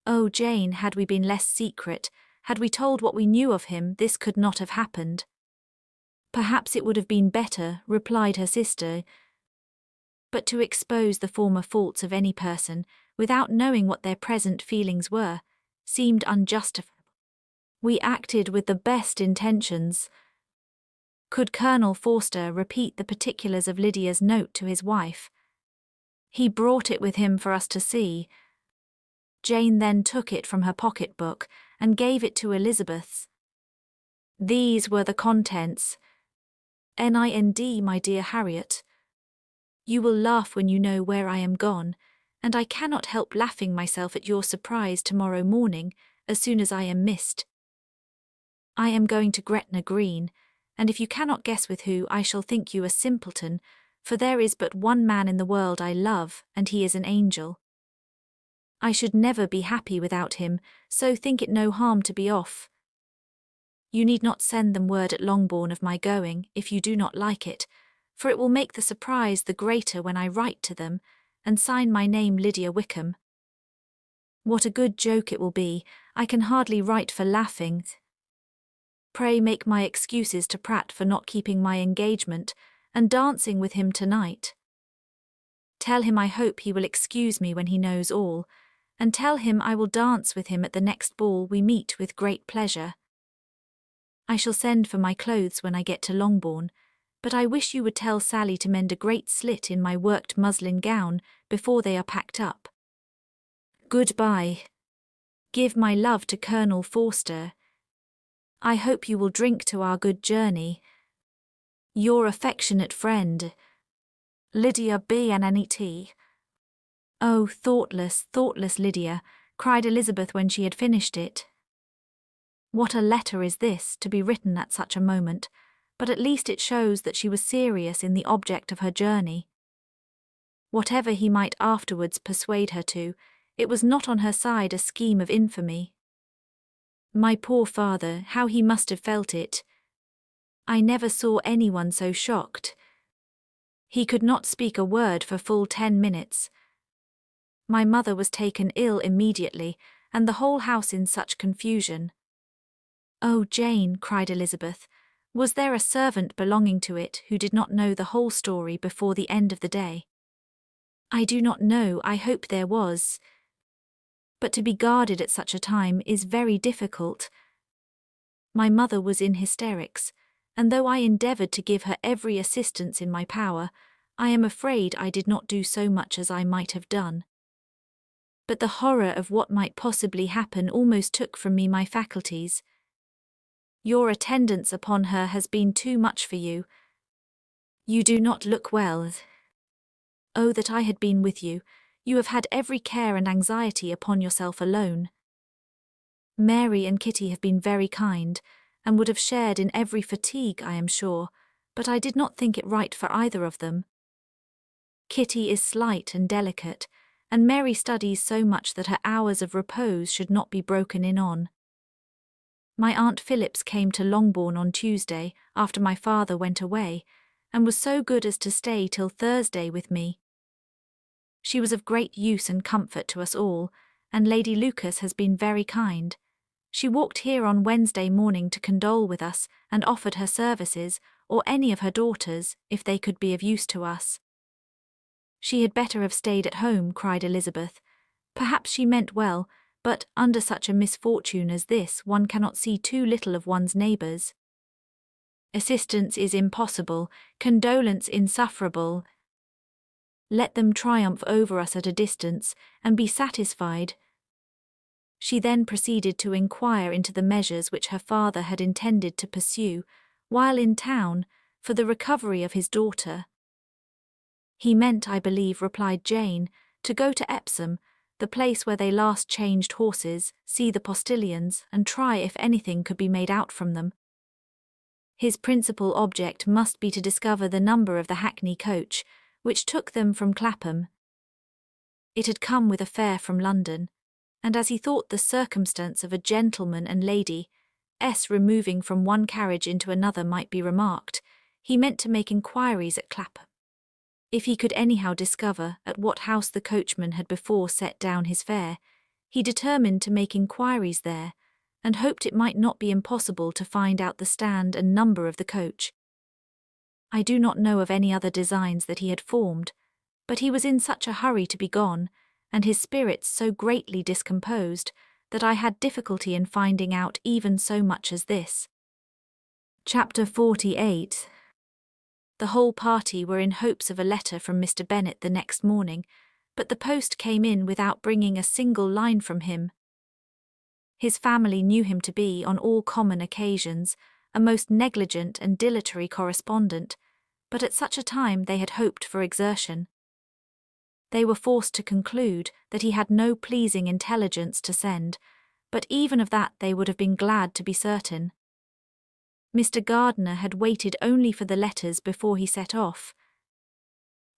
Oh, Jane, had we been less secret, had we told what we knew of him, this could not have happened. Perhaps it would have been better, replied her sister, but to expose the former faults of any person, without knowing what their present feelings were, seemed unjustifiable. We acted with the best intentions. Could Colonel Forster repeat the particulars of Lydia's note to his wife? He brought it with him for us to see. Jane then took it from her pocket-book and gave it to Elizabeth. These were the contents. N.I.N.D. My dear Harriet. You will laugh when you know where I am gone, and I cannot help laughing myself at your surprise tomorrow morning, as soon as I am missed. I am going to Gretna Green, and if you cannot guess with who, I shall think you a simpleton, for there is but one man in the world I love, and he is an angel. I should never be happy without him, so think it no harm to be off. You need not send them word at Longbourn of my going, if you do not like it, for it will make the surprise the greater when I write to them, and sign my name Lydia Wickham. What a good joke it will be, I can hardly write for laughing. Pray make my excuses to Pratt for not keeping my engagement, and dancing with him tonight. Tell him I hope he will excuse me when he knows all, and tell him I will dance with him at the next ball we meet with great pleasure. I shall send for my clothes when I get to Longbourn, but I wish you would tell Sally to mend a great slit in my worked muslin gown before they are packed up. Goodbye. Give my love to Colonel Forster. I hope you will drink to our good journey. Your affectionate friend, Lydia Bennet. Oh, thoughtless, thoughtless Lydia, cried Elizabeth when she had finished it. What a letter is this, to be written at such a moment, but at least it shows that she was serious in the object of her journey. Whatever he might afterwards persuade her to, it was not on her side a scheme of infamy. My poor father, how he must have felt it. I never saw anyone so shocked. He could not speak a word for full 10 minutes. My mother was taken ill immediately, and the whole house in such confusion. Oh, Jane, cried Elizabeth, was there a servant belonging to it who did not know the whole story before the end of the day? I do not know, I hope there was. But to be guarded at such a time is very difficult. My mother was in hysterics, and though I endeavoured to give her every assistance in my power, I am afraid I did not do so much as I might have done. But the horror of what might possibly happen almost took from me my faculties. Your attendance upon her has been too much for you. You do not look well. Oh, that I had been with you! You have had every care and anxiety upon yourself alone. Mary and Kitty have been very kind, and would have shared in every fatigue, I am sure, but I did not think it right for either of them. Kitty is slight and delicate, and Mary studies so much that her hours of repose should not be broken in on. My Aunt Phillips came to Longbourn on Tuesday, after my father went away, and was so good as to stay till Thursday with me. She was of great use and comfort to us all, and Lady Lucas has been very kind. She walked here on Wednesday morning to condole with us, and offered her services, or any of her daughters, if they could be of use to us. She had better have stayed at home, cried Elizabeth. Perhaps she meant well, but under such a misfortune as this one cannot see too little of one's neighbours. Assistance is impossible, condolence insufferable. Let them triumph over us at a distance, and be satisfied. She then proceeded to inquire into the measures which her father had intended to pursue, while in town, for the recovery of his daughter. He meant, I believe, replied Jane, to go to Epsom, the place where they last changed horses, see the postilions, and try if anything could be made out from them. His principal object must be to discover the number of the hackney coach, which took them from Clapham. It had come with a fare from London, and as he thought the circumstance of a gentleman and lady removing from one carriage into another might be remarked, he meant to make inquiries at Clapham. If he could anyhow discover at what house the coachman had before set down his fare, he determined to make inquiries there, and hoped it might not be impossible to find out the stand and number of the coach. I do not know of any other designs that he had formed, but he was in such a hurry to be gone, and his spirits so greatly discomposed, that I had difficulty in finding out even so much as this. Chapter 48. The whole party were in hopes of a letter from Mr. Bennet the next morning, but the post came in without bringing a single line from him. His family knew him to be, on all common occasions, a most negligent and dilatory correspondent, but at such a time they had hoped for exertion. They were forced to conclude that he had no pleasing intelligence to send, but even of that they would have been glad to be certain. Mr. Gardiner had waited only for the letters before he set off.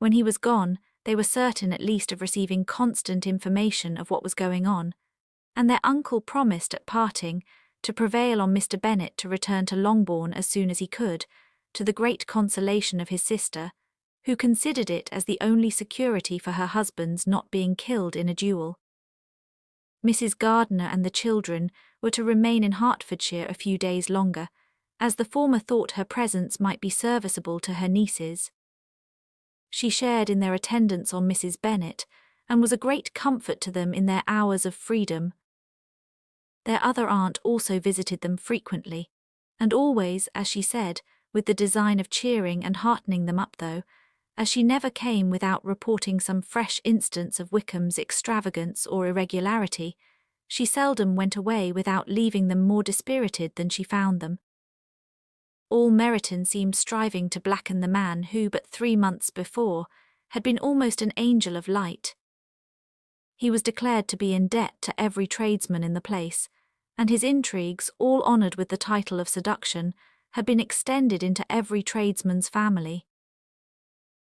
When he was gone, they were certain at least of receiving constant information of what was going on, and their uncle promised at parting to prevail on Mr. Bennet to return to Longbourn as soon as he could, to the great consolation of his sister, who considered it as the only security for her husband's not being killed in a duel. Mrs. Gardiner and the children were to remain in Hertfordshire a few days longer, as the former thought her presence might be serviceable to her nieces. She shared in their attendance on Mrs. Bennet, and was a great comfort to them in their hours of freedom. Their other aunt also visited them frequently, and always, as she said, with the design of cheering and heartening them up, though, as she never came without reporting some fresh instance of Wickham's extravagance or irregularity, she seldom went away without leaving them more dispirited than she found them. All Meryton seemed striving to blacken the man who, but 3 months before, had been almost an angel of light. He was declared to be in debt to every tradesman in the place, and his intrigues, all honoured with the title of seduction, had been extended into every tradesman's family.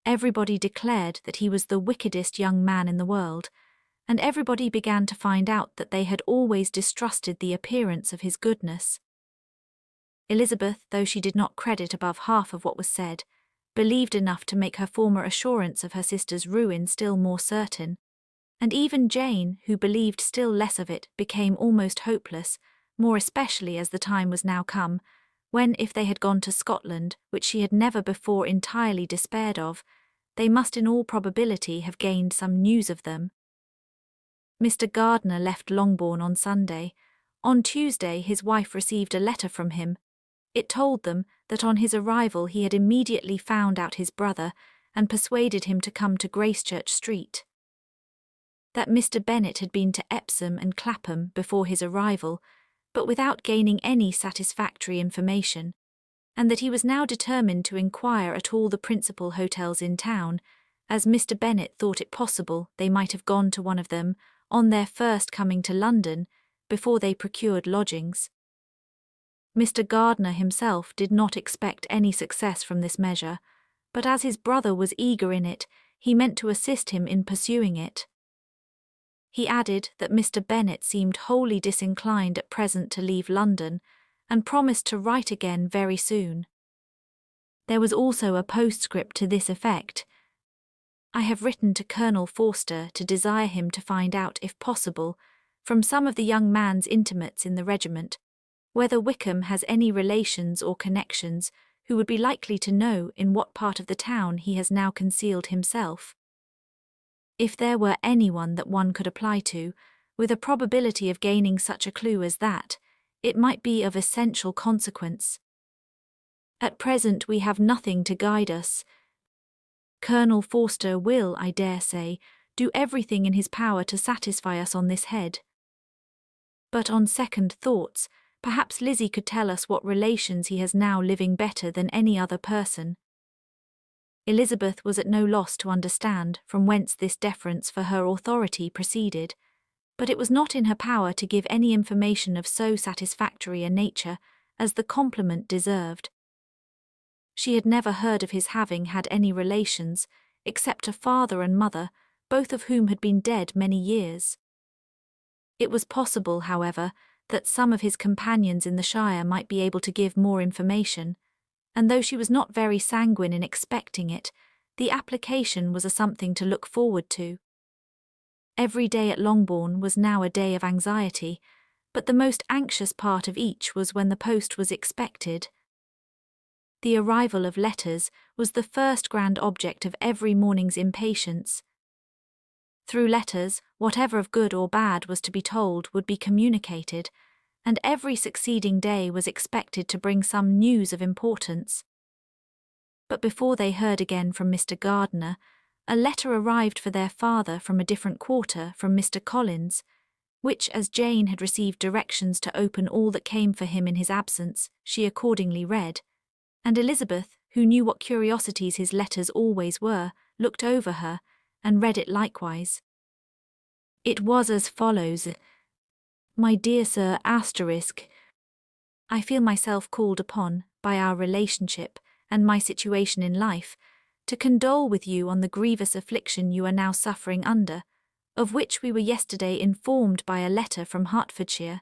Everybody declared that he was the wickedest young man in the world, and everybody began to find out that they had always distrusted the appearance of his goodness. Elizabeth, though she did not credit above half of what was said, believed enough to make her former assurance of her sister's ruin still more certain, and even Jane, who believed still less of it, became almost hopeless, more especially as the time was now come, when, if they had gone to Scotland, which she had never before entirely despaired of, they must in all probability have gained some news of them. Mr. Gardiner left Longbourn on Sunday. On Tuesday his wife received a letter from him. It told them that on his arrival he had immediately found out his brother and persuaded him to come to Gracechurch Street. That Mr. Bennet had been to Epsom and Clapham before his arrival, but without gaining any satisfactory information, and that he was now determined to inquire at all the principal hotels in town, as Mr. Bennet thought it possible they might have gone to one of them on their first coming to London, before they procured lodgings. Mr. Gardiner himself did not expect any success from this measure, but as his brother was eager in it, he meant to assist him in pursuing it. He added that Mr. Bennet seemed wholly disinclined at present to leave London, and promised to write again very soon. There was also a postscript to this effect: "I have written to Colonel Forster to desire him to find out, if possible, from some of the young man's intimates in the regiment, whether Wickham has any relations or connections who would be likely to know in what part of the town he has now concealed himself. If there were anyone that one could apply to, with a probability of gaining such a clue as that, it might be of essential consequence. At present we have nothing to guide us. Colonel Forster will, I dare say, do everything in his power to satisfy us on this head. But on second thoughts, perhaps Lizzie could tell us what relations he has now living better than any other person." Elizabeth was at no loss to understand from whence this deference for her authority proceeded, but it was not in her power to give any information of so satisfactory a nature as the compliment deserved. She had never heard of his having had any relations, except a father and mother, both of whom had been dead many years. It was possible, however, that some of his companions in the shire might be able to give more information, and though she was not very sanguine in expecting it, the application was a something to look forward to. Every day at Longbourn was now a day of anxiety, but the most anxious part of each was when the post was expected. The arrival of letters was the first grand object of every morning's impatience. Through letters, whatever of good or bad was to be told would be communicated, and every succeeding day was expected to bring some news of importance. But before they heard again from Mr. Gardiner, a letter arrived for their father from a different quarter from Mr. Collins, which, as Jane had received directions to open all that came for him in his absence, she accordingly read, and Elizabeth, who knew what curiosities his letters always were, looked over her, and read it likewise. It was as follows: "My dear Sir **, I feel myself called upon, by our relationship and my situation in life, to condole with you on the grievous affliction you are now suffering under, of which we were yesterday informed by a letter from Hertfordshire.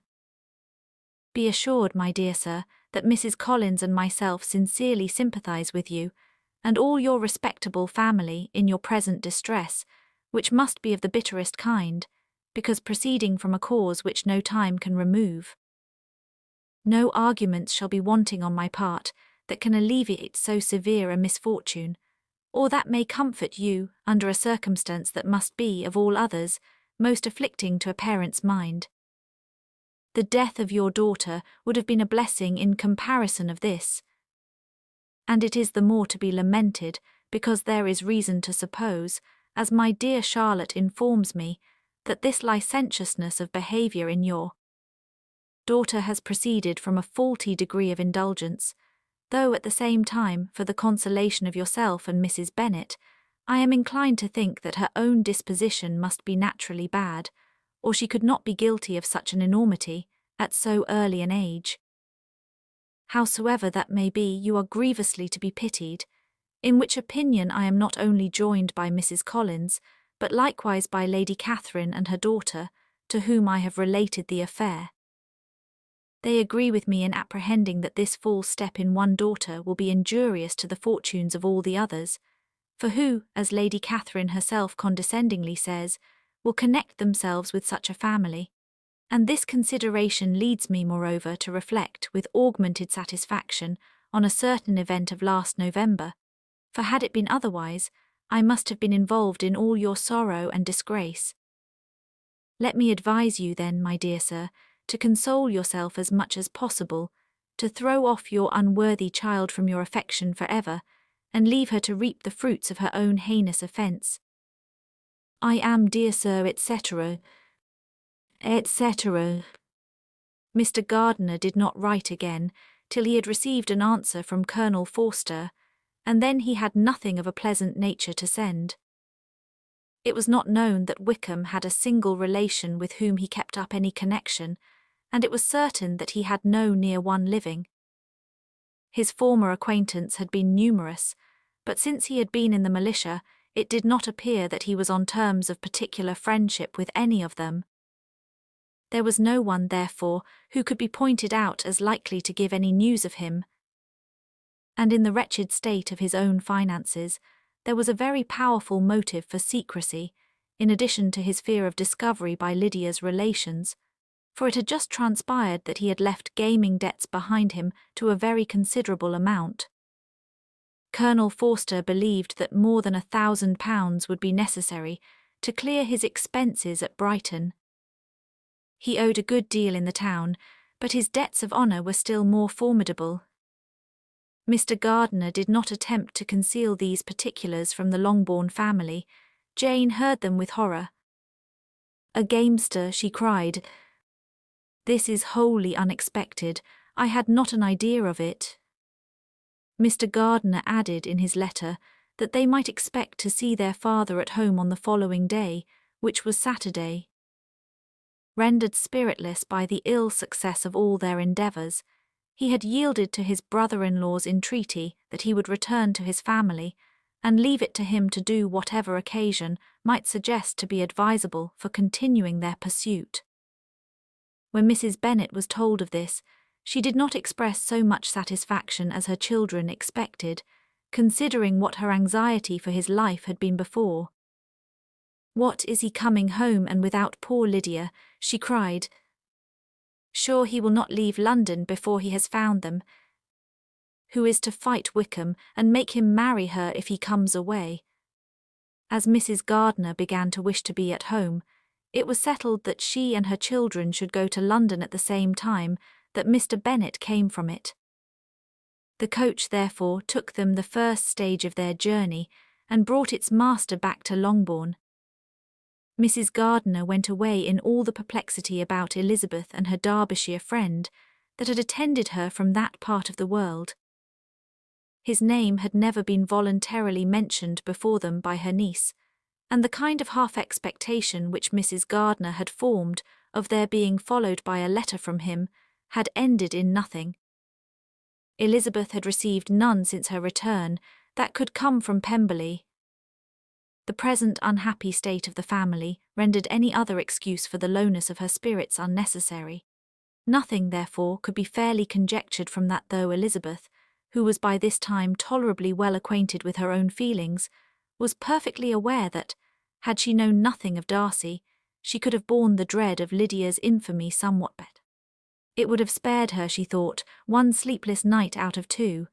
Be assured, my dear sir, that Mrs. Collins and myself sincerely sympathise with you, and all your respectable family, in your present distress, which must be of the bitterest kind, because proceeding from a cause which no time can remove. No arguments shall be wanting on my part that can alleviate so severe a misfortune, or that may comfort you under a circumstance that must be, of all others, most afflicting to a parent's mind. The death of your daughter would have been a blessing in comparison of this, and it is the more to be lamented because there is reason to suppose, as my dear Charlotte informs me, that this licentiousness of behaviour in your daughter has proceeded from a faulty degree of indulgence, though at the same time, for the consolation of yourself and Mrs. Bennet, I am inclined to think that her own disposition must be naturally bad, or she could not be guilty of such an enormity at so early an age. Howsoever that may be, you are grievously to be pitied, in which opinion I am not only joined by Mrs. Collins, but likewise by Lady Catherine and her daughter, to whom I have related the affair. They agree with me in apprehending that this false step in one daughter will be injurious to the fortunes of all the others, for who, as Lady Catherine herself condescendingly says, will connect themselves with such a family? And this consideration leads me, moreover, to reflect with augmented satisfaction on a certain event of last November, for had it been otherwise, I must have been involved in all your sorrow and disgrace. Let me advise you then, my dear sir, to console yourself as much as possible, to throw off your unworthy child from your affection for ever, and leave her to reap the fruits of her own heinous offence. I am, dear sir, etc., etc. Mr. Gardiner did not write again till he had received an answer from Colonel Forster, and then he had nothing of a pleasant nature to send. It was not known that Wickham had a single relation with whom he kept up any connection, and it was certain that he had no near one living. His former acquaintance had been numerous, but since he had been in the militia, it did not appear that he was on terms of particular friendship with any of them. There was no one, therefore, who could be pointed out as likely to give any news of him, and in the wretched state of his own finances, there was a very powerful motive for secrecy, in addition to his fear of discovery by Lydia's relations, for it had just transpired that he had left gaming debts behind him to a very considerable amount. Colonel Forster believed that more than £1,000 would be necessary to clear his expenses at Brighton. He owed a good deal in the town, but his debts of honour were still more formidable. Mr. Gardiner did not attempt to conceal these particulars from the Longbourn family. Jane heard them with horror. "A gamester," she cried. "This is wholly unexpected. I had not an idea of it." Mr. Gardiner added in his letter that they might expect to see their father at home on the following day, which was Saturday. Rendered spiritless by the ill success of all their endeavours, he had yielded to his brother-in-law's entreaty that he would return to his family, and leave it to him to do whatever occasion might suggest to be advisable for continuing their pursuit. When Mrs. Bennet was told of this, she did not express so much satisfaction as her children expected, considering what her anxiety for his life had been before. "What is he coming home and without poor Lydia?" she cried. "Sure he will not leave London before he has found them. Who is to fight Wickham and make him marry her if he comes away?" As Mrs. Gardiner began to wish to be at home, it was settled that she and her children should go to London at the same time that Mr. Bennet came from it. The coach, therefore, took them the first stage of their journey and brought its master back to Longbourn. Mrs. Gardiner went away in all the perplexity about Elizabeth and her Derbyshire friend that had attended her from that part of the world. His name had never been voluntarily mentioned before them by her niece, and the kind of half-expectation which Mrs. Gardiner had formed of their being followed by a letter from him had ended in nothing. Elizabeth had received none since her return, that could come from Pemberley. The present unhappy state of the family rendered any other excuse for the lowness of her spirits unnecessary. Nothing, therefore, could be fairly conjectured from that, though Elizabeth, who was by this time tolerably well acquainted with her own feelings, was perfectly aware that, had she known nothing of Darcy, she could have borne the dread of Lydia's infamy somewhat better. It would have spared her, she thought, one sleepless night out of 2.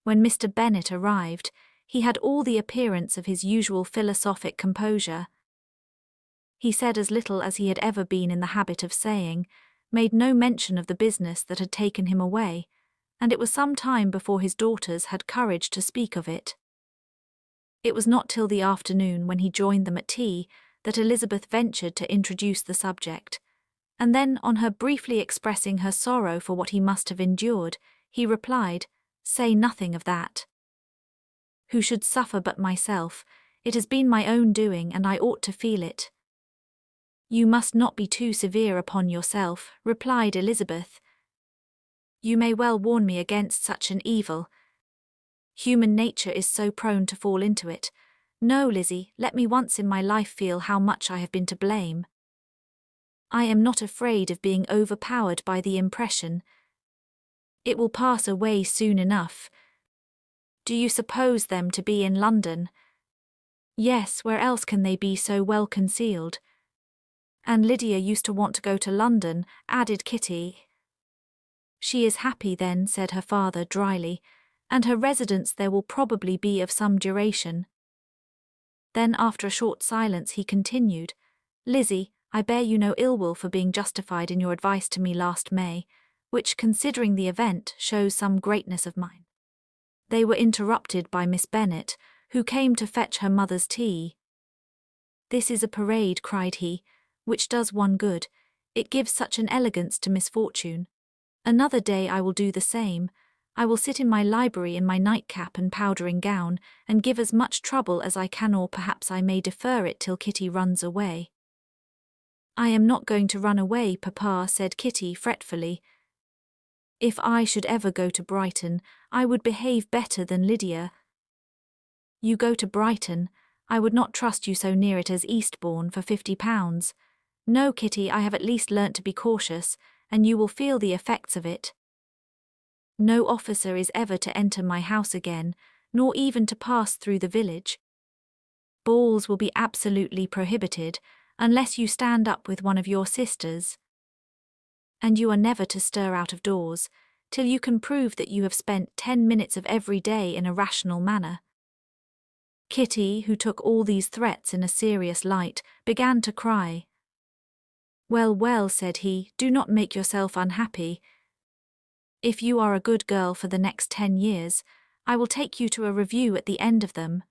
When Mr. Bennet arrived, he had all the appearance of his usual philosophic composure. He said as little as he had ever been in the habit of saying, made no mention of the business that had taken him away, and it was some time before his daughters had courage to speak of it. It was not till the afternoon, when he joined them at tea, that Elizabeth ventured to introduce the subject, and then, on her briefly expressing her sorrow for what he must have endured, he replied, "Say nothing of that. Who should suffer but myself? It has been my own doing, and I ought to feel it." "You must not be too severe upon yourself," replied Elizabeth. "You may well warn me against such an evil. Human nature is so prone to fall into it. No, Lizzie, let me once in my life feel how much I have been to blame. I am not afraid of being overpowered by the impression. It will pass away soon enough. Do you suppose them to be in London?" "Yes, where else can they be so well concealed?" "And Lydia used to want to go to London," added Kitty. "She is happy then," said her father dryly, "and her residence there will probably be of some duration." Then, after a short silence, he continued, "Lizzie, I bear you no ill will for being justified in your advice to me last May, which, considering the event, shows some greatness of mine." They were interrupted by Miss Bennet, who came to fetch her mother's tea. "This is a parade," cried he, "which does one good. It gives such an elegance to misfortune. Another day I will do the same. I will sit in my library in my nightcap and powdering gown, and give as much trouble as I can, or perhaps I may defer it till Kitty runs away." "I am not going to run away, Papa," said Kitty fretfully. "If I should ever go to Brighton, I would behave better than Lydia." "You go to Brighton? I would not trust you so near it as Eastbourne for £50. No, Kitty, I have at least learnt to be cautious, and you will feel the effects of it. No officer is ever to enter my house again, nor even to pass through the village. Balls will be absolutely prohibited, unless you stand up with one of your sisters. And you are never to stir out of doors, till you can prove that you have spent 10 minutes of every day in a rational manner." Kitty, who took all these threats in a serious light, began to cry. "Well, well," said he, "do not make yourself unhappy. If you are a good girl for the next 10 years, I will take you to a review at the end of them.